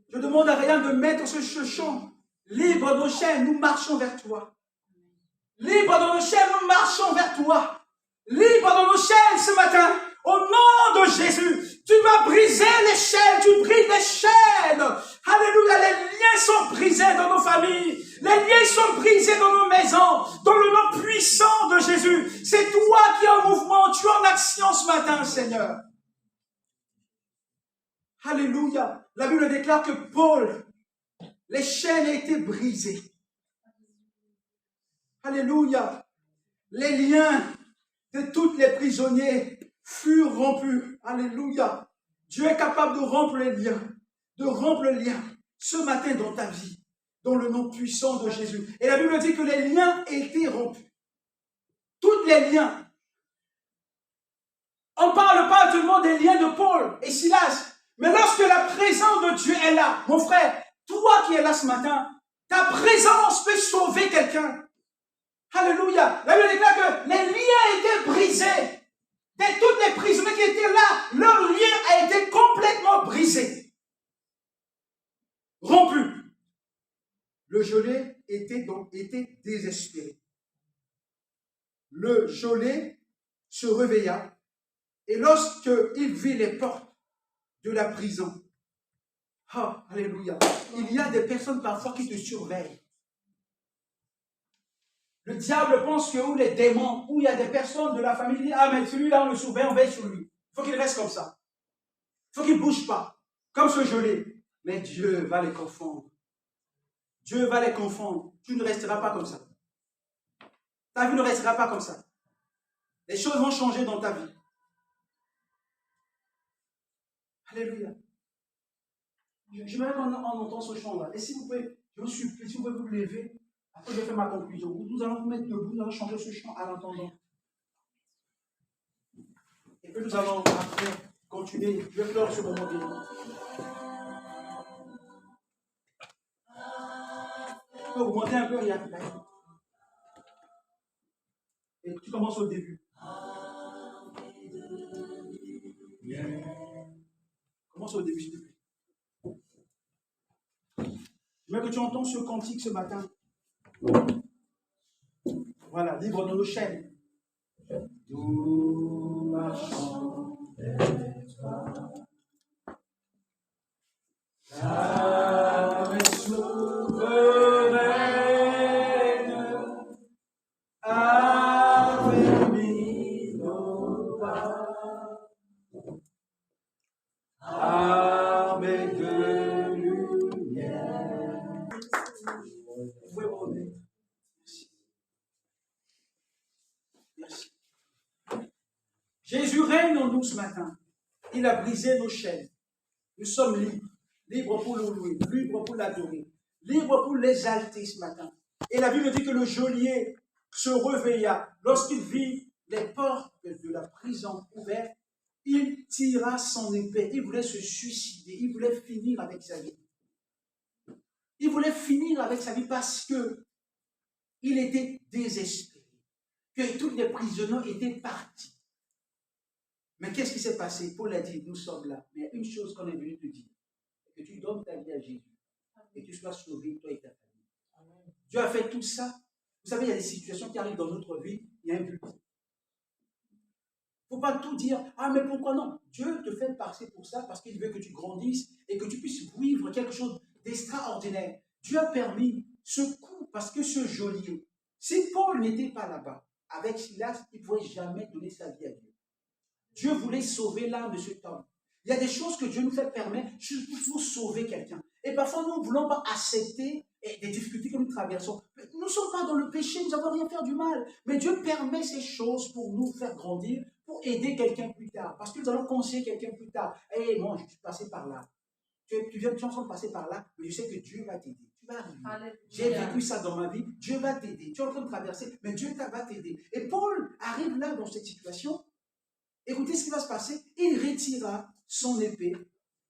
Je demande à rien de mettre ce chant. Libre de nos chaînes, nous marchons vers toi. Libre de nos chaînes, nous marchons vers toi. Libre de nos chaînes ce matin. Au nom de Jésus, tu vas briser les chaînes, tu brises les chaînes. Alléluia, les liens sont brisés dans nos familles. Les liens sont brisés dans nos maisons. Dans le nom puissant de Jésus. C'est toi qui es en mouvement, tu es en action ce matin, Seigneur. Alléluia. La Bible déclare que Paul, les chaînes étaient brisées. Alléluia. Les liens de tous les prisonniers furent rompus. Alléluia. Dieu est capable de rompre les liens, ce matin dans ta vie, dans le nom puissant de Jésus. Et la Bible dit que les liens étaient rompus. Tous les liens. On ne parle pas actuellement des liens de Paul et Silas. Mais lorsque la présence de Dieu est là, mon frère, toi qui es là ce matin, ta présence peut sauver quelqu'un. Alléluia. La Bible déclare que les liens étaient brisés. De toutes les prisonniers qui étaient là, leur lien a été complètement brisé. Rompu. Le geôlier était désespéré. Le geôlier se réveilla et lorsqu'il vit les portes de la prison. Ah, alléluia. Il y a des personnes parfois qui te surveillent. Le diable pense que où les démons, où il y a des personnes de la famille qui disent, ah mais celui-là on le surveille, on veille sur lui. Il faut qu'il reste comme ça. Il faut qu'il ne bouge pas. Comme ce gelé. Mais Dieu va les confondre. Dieu va les confondre. Tu ne resteras pas comme ça. Ta vie ne restera pas comme ça. Les choses vont changer dans ta vie. Alléluia. J'aimerais qu'on entende ce chant-là. Et si vous pouvez, je vous supplie, si vous pouvez vous lever, après je vais faire ma conclusion. Nous allons vous mettre debout, nous allons changer ce chant à l'entendant. Et puis nous allons après continuer. Je vais pleurer ce moment béni. Vous montez un peu, il y a. Et tu commences au début. Commence au début, s'il te plaît. Je veux que tu entends ce cantique ce matin. Voilà, libre de nos chaînes. Nous marchons vers toi. Âme souveraine, affermis nos pas. Arme de lumière. Vous pouvez revenir. Merci. Merci. Jésus règne en nous ce matin. Il a brisé nos chaînes. Nous sommes libres. Libres pour le louer, libres pour l'adorer, libres pour l'exalter ce matin. Et la Bible dit que le geôlier se réveilla. Lorsqu'il vit les portes de la prison ouvertes, il tira son épée. Il voulait se suicider. Il voulait finir avec sa vie. Il voulait finir avec sa vie parce que il était désespéré. Que tous les prisonniers étaient partis. Mais qu'est-ce qui s'est passé? Paul a dit, nous sommes là. Mais il y a une chose qu'on est venu te dire. Que tu donnes ta vie à Jésus. Et que tu sois sauvé, toi et ta famille. Amen. Dieu a fait tout ça. Vous savez, il y a des situations qui arrivent dans notre vie. Il y a un but. Il ne faut pas tout dire. Ah, mais pourquoi non? Dieu te fait passer pour ça parce qu'il veut que tu grandisses et que tu puisses vivre quelque chose d'extraordinaire. Dieu a permis ce coup parce que ce geôlier, si Paul n'était pas là-bas, avec Silas, il ne pouvait jamais donner sa vie à Dieu. Dieu voulait sauver l'âme de cet homme. Il y a des choses que Dieu nous fait permettre pour sauver quelqu'un. Et parfois, nous ne voulons pas accepter des difficultés que nous traversons. Nous ne sommes pas dans le péché, nous n'avons rien fait du mal. Mais Dieu permet ces choses pour nous faire grandir, pour aider quelqu'un plus tard. Parce que nous allons conseiller quelqu'un plus tard. Hé, moi, je suis passé par là. Tu es en train de passer par là, mais je sais que Dieu va t'aider. Tu vas arriver. J'ai vécu ça dans ma vie. Dieu va t'aider. Tu es en train de traverser, mais Dieu va t'aider. Et Paul arrive là dans cette situation. Écoutez ce qui va se passer. Il retira son épée,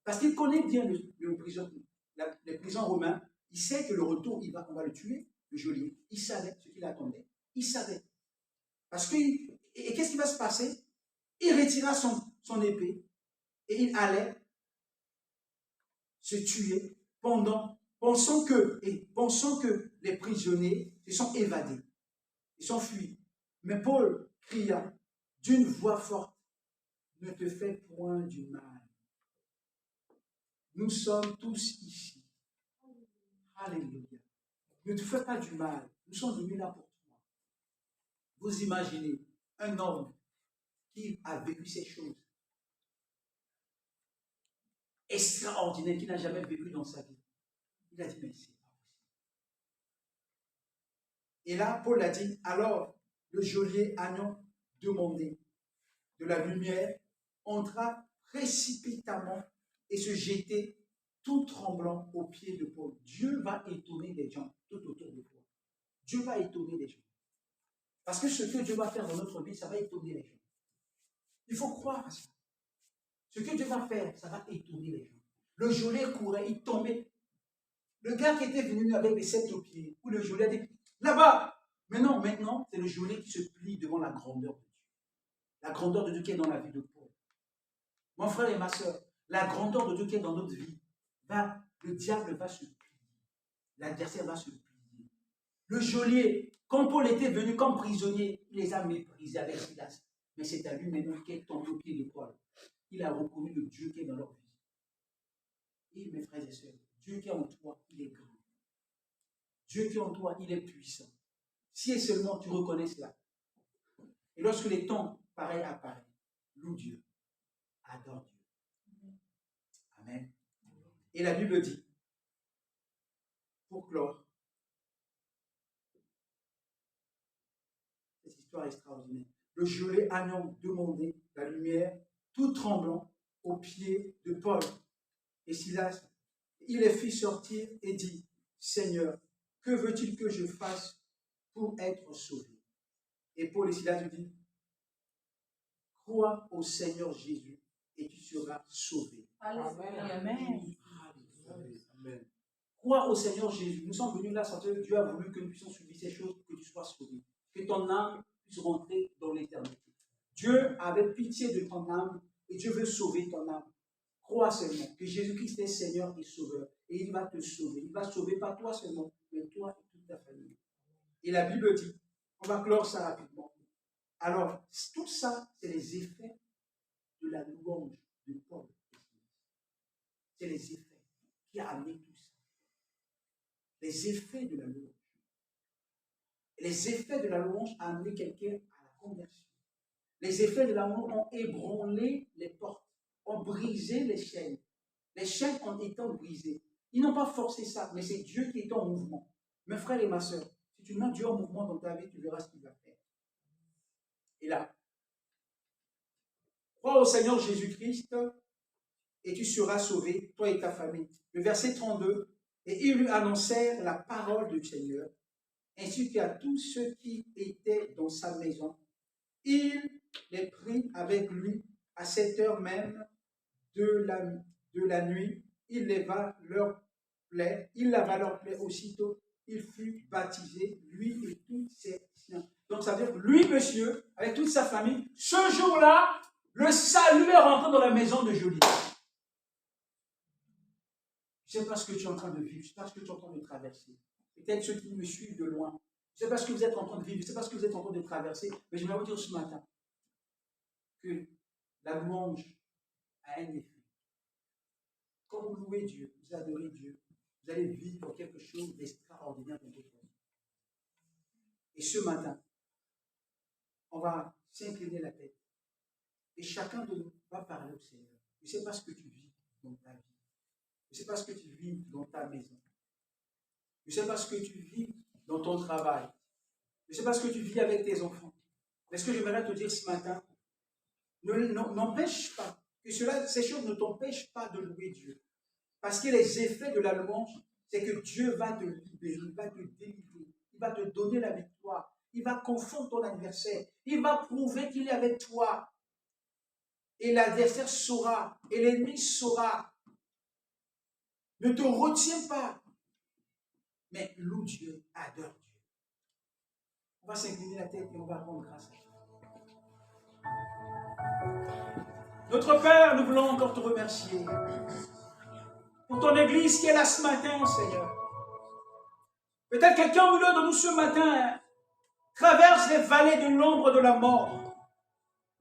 parce qu'il connaît bien les prisons romains. Il sait que le retour, on va le tuer, le geôlier. Il savait ce qu'il attendait. Il savait. Parce que, et qu'est-ce qui va se passer? Il retira son épée et il allait se tuer pensant que les prisonniers se sont évadés. Ils sont fuis. Mais Paul cria d'une voix forte, ne te fais point du mal. Nous sommes tous ici. Alléluia. Ne te fais pas du mal. Nous sommes venus là pour toi. Vous imaginez un homme qui a vécu ces choses extraordinaires qu'il n'a jamais vécu dans sa vie. Il a dit, mais c'est pas possible. Et là, Paul a dit, alors le geôlier ayant demandé de la lumière entra précipitamment et se jetait tout tremblant aux pieds de Paul. Dieu va étonner les gens tout autour de toi. Dieu va étonner les gens. Parce que ce que Dieu va faire dans notre vie, ça va étonner les gens. Il faut croire à ça. Ce que Dieu va faire, ça va étonner les gens. Le geôlier courait, il tombait. Le gars qui était venu avec les 7 pieds, où le geôlier a dit, là-bas. Mais non, maintenant, c'est le geôlier qui se plie devant la grandeur de Dieu. La grandeur de Dieu qui est dans la vie de Paul. Mon frère et ma soeur, la grandeur de Dieu qui est dans notre vie, le diable va se plier. L'adversaire va se plier. Le geôlier, quand Paul était venu comme prisonnier, il les a méprisés avec Silas. Mais c'est à lui maintenant qui est tombé au pied de Paul. Il a reconnu le Dieu qui est dans leur vie. Et mes frères et sœurs, Dieu qui est en toi, il est grand. Dieu qui est en toi, il est puissant. Si et seulement tu reconnais cela. Et lorsque les temps pareils apparaissent, loue Dieu, adore Dieu. Amen. Et la Bible dit, pour clore, cette histoire extraordinaire, le geôlier ayant demandé la lumière, tout tremblant, aux pieds de Paul et Silas, il les fit sortir et dit, Seigneur, que veut-il que je fasse pour être sauvé? Et Paul et Silas lui disent, crois au Seigneur Jésus et tu seras sauvé. Amen. Amen. Amen. Crois au Seigneur Jésus. Nous sommes venus là, sentir que Dieu a voulu que nous puissions subir ces choses pour que tu sois sauvé. Que ton âme puisse rentrer dans l'éternité. Dieu avait pitié de ton âme et Dieu veut sauver ton âme. Crois seulement que Jésus-Christ est Seigneur et Sauveur. Et il va te sauver. Il va sauver pas toi seulement, mais toi et toute ta famille. Et la Bible dit, on va clore ça rapidement. Alors, tout ça, c'est les effets de la louange de Paul. C'est les effets qui a amené tout ça. Les effets de la louange. Les effets de la louange ont amené quelqu'un à la conversion. Les effets de la louange ont ébranlé les portes, ont brisé les chaînes. Les chaînes ont été brisées. Ils n'ont pas forcé ça, mais c'est Dieu qui est en mouvement. Mes frères et ma soeur, si tu mets Dieu en mouvement dans ta vie, tu verras ce qu'il va faire. Et là, Crois au Seigneur Jésus-Christ et tu seras sauvé, toi et ta famille. Le verset 32, et ils lui annoncèrent la parole du Seigneur, ainsi qu'à tous ceux qui étaient dans sa maison. Il les prit avec lui à cette heure même de la nuit. Il lava leur plaie aussitôt. Il fut baptisé, lui et tous ses siens. Donc ça veut dire, lui, monsieur, avec toute sa famille, ce jour-là, le salut est rentré dans la maison de Jolie. Je ne sais pas ce que tu es en train de vivre, je ne sais pas ce que tu es en train de traverser. Peut-être ceux qui me suivent de loin. Je ne sais pas ce que vous êtes en train de vivre, je ne sais pas ce que vous êtes en train de traverser, mais je vais vous dire ce matin que la louange a un effet. Quand vous louez Dieu, vous adorez Dieu, vous allez vivre quelque chose d'extraordinaire dans votre vie. Et ce matin, on va s'incliner la tête. Et chacun de nous va parler au Seigneur. Je ne sais pas ce que tu vis dans ta vie. Je ne sais pas ce que tu vis dans ta maison. Je ne sais pas ce que tu vis dans ton travail. Je ne sais pas ce que tu vis avec tes enfants. Mais ce que j'aimerais te dire ce matin, n'empêche pas, que ces choses ne t'empêchent pas de louer Dieu. Parce que les effets de la louange, c'est que Dieu va te libérer, il va te délivrer, il va te donner la victoire, il va confondre ton adversaire, il va prouver qu'il est avec toi. Et l'adversaire saura, et l'ennemi saura. Ne te retiens pas, mais loue Dieu, adore Dieu. On va s'incliner la tête et on va rendre grâce à Dieu. Notre Père, nous voulons encore te remercier pour ton Église qui est là ce matin, Seigneur. Peut-être quelqu'un au milieu de nous ce matin traverse les vallées de l'ombre de la mort.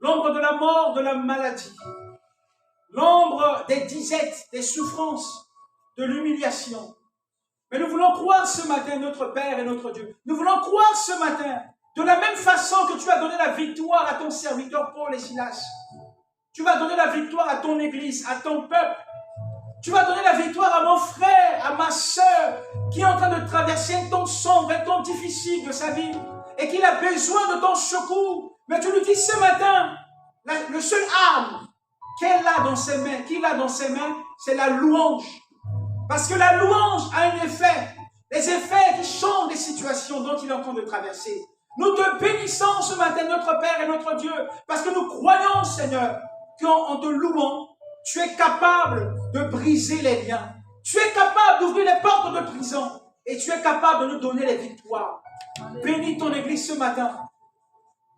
L'ombre de la mort, de la maladie. L'ombre des disettes, des souffrances, de l'humiliation. Mais nous voulons croire ce matin, notre Père et notre Dieu. Nous voulons croire ce matin, de la même façon que tu as donné la victoire à ton serviteur Paul et Silas. Tu vas donner la victoire à ton Église, à ton peuple. Tu vas donner la victoire à mon frère, à ma soeur, qui est en train de traverser un temps sombre, un temps difficile de sa vie, et qu'il a besoin de ton secours. Mais tu lui dis ce matin, le seul arme qu'il a dans ses mains, c'est la louange. Parce que la louange a un effet, les effets qui changent les situations dont il est en train de traverser. Nous te bénissons ce matin, notre Père et notre Dieu, parce que nous croyons, Seigneur, qu'en te louant, tu es capable de briser les liens. Tu es capable d'ouvrir les portes de prison. Et tu es capable de nous donner les victoires. Bénis ton Église ce matin.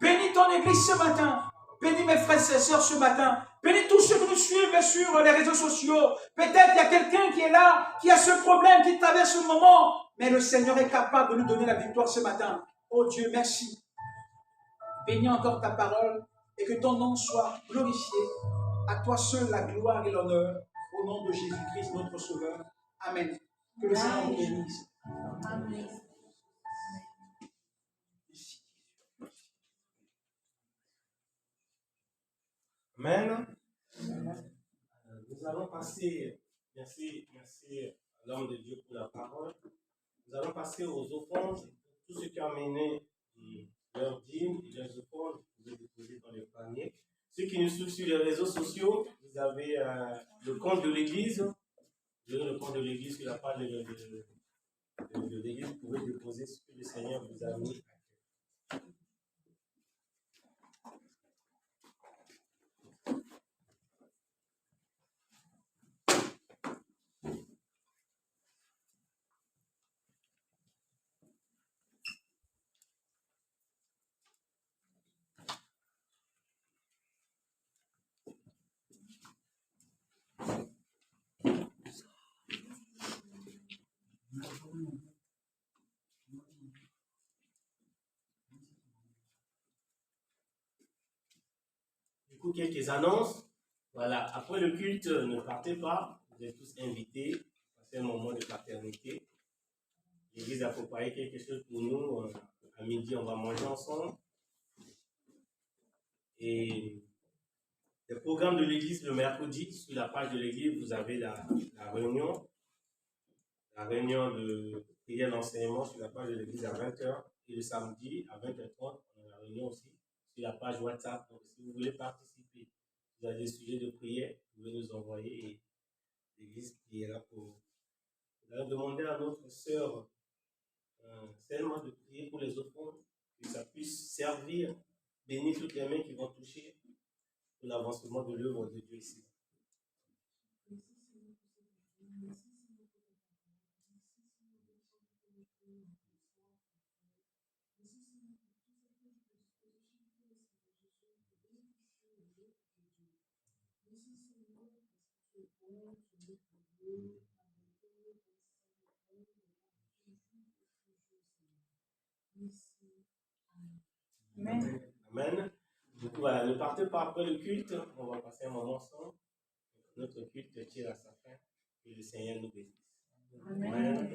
Bénis ton Église ce matin. Bénis mes frères et sœurs ce matin. Bénis tous ceux qui nous suivent sur les réseaux sociaux. Peut-être il y a quelqu'un qui est là, qui a ce problème, qui traverse ce moment. Mais le Seigneur est capable de nous donner la victoire ce matin. Oh Dieu, merci. Bénis encore ta parole et que ton nom soit glorifié. À toi seul la gloire et l'honneur, au nom de Jésus-Christ, notre Sauveur. Amen. Que le Seigneur vous bénisse. Amen. Amen. Nous allons passer, merci à l'homme de Dieu pour la parole. Nous allons passer aux offrandes. Tous ceux qui ont amené leurs dîmes et leurs offrandes, vous pouvez déposer dans les paniers. Ceux qui nous suivent sur les réseaux sociaux, vous avez le compte de l'église. Vous avez le compte de l'église sur la page de l'église. Vous pouvez déposer ce que le Seigneur vous a mis. Du coup, quelques annonces. Voilà, après le culte, ne partez pas. Vous êtes tous invités. C'est un moment de fraternité. L'église a préparé quelque chose pour nous. À midi, on va manger ensemble. Et le programme de l'église le mercredi, sur la page de l'église, vous avez la réunion. La réunion de prière d'enseignement sur la page de l'église à 20h. Et le samedi, à 20h30, on a la réunion aussi sur la page WhatsApp. Donc, si vous voulez participer, vous avez des sujets de prière, vous pouvez nous envoyer et l'Église priera pour vous. Nous allons demander à notre sœur seulement de prier pour les offrandes, que ça puisse servir, bénir toutes les mains qui vont toucher pour l'avancement de l'œuvre de Dieu ici. Amen. Amen. Du coup, voilà, ne partez pas après le culte, on va passer un moment ensemble. Notre culte tire à sa fin. Que le Seigneur nous bénisse. Amen. Amen.